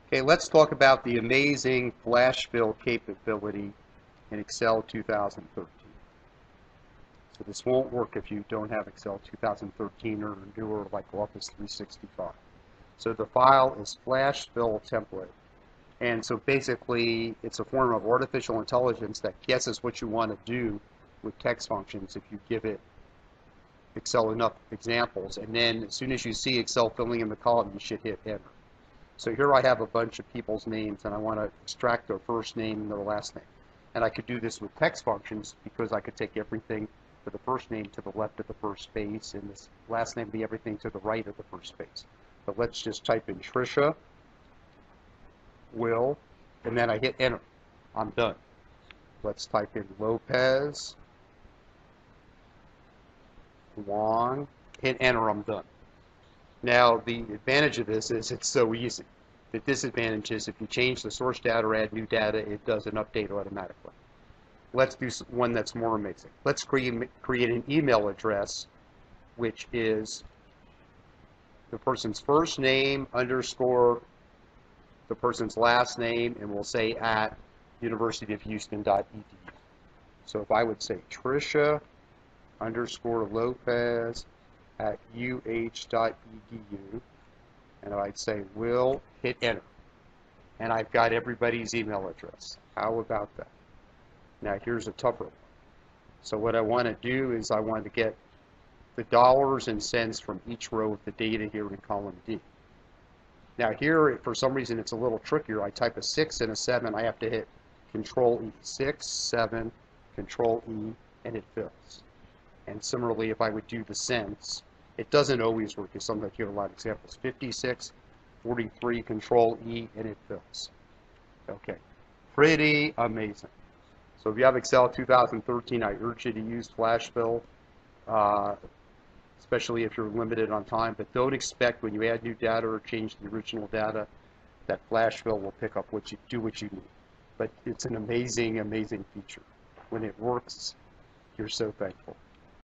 Okay, let's talk about the amazing flash fill capability in Excel 2013. So this won't work if you don't have Excel 2013 or newer like Office 365. So the file is flash fill template. And so basically it's a form of artificial intelligence that guesses what you want to do with text functions if you give it Excel enough examples. And then as soon as you see Excel filling in the column, you should hit enter. So here I have a bunch of people's names, and I want to extract their first name and their last name. And I could do this with text functions because I could take everything for the first name to the left of the first space, and this last name be everything to the right of the first space. But let's just type in Tricia, Will, and then I hit enter. I'm done. Let's type in Lopez, Juan, hit enter, I'm done. Now, the advantage of this is it's so easy. The disadvantage is if you change the source data or add new data, it doesn't update automatically. Let's do one that's more amazing. Let's create an email address, which is the person's first name underscore the person's last name, and we'll say at universityofhouston.edu. So if I would say Tricia underscore Lopez at uh.edu, and I'd say will, hit enter. And I've got everybody's email address. How about that? Now here's a tougher one. So what I want to do is I want to get the dollars and cents from each row of the data here in column D. Now here, for some reason, it's a little trickier. I type a 6 and a 7. I have to hit Ctrl+E. 6, 7, Ctrl+E, and it fills. And similarly, if I would do the cents, it doesn't always work, because sometimes you have a lot of examples. 56, 43, Ctrl+E, and it fills. Okay, pretty amazing. So if you have Excel 2013, I urge you to use flash fill, especially if you're limited on time. But don't expect when you add new data or change the original data that flash fill will pick up what you need. But it's an amazing, amazing feature. When it works, you're so thankful.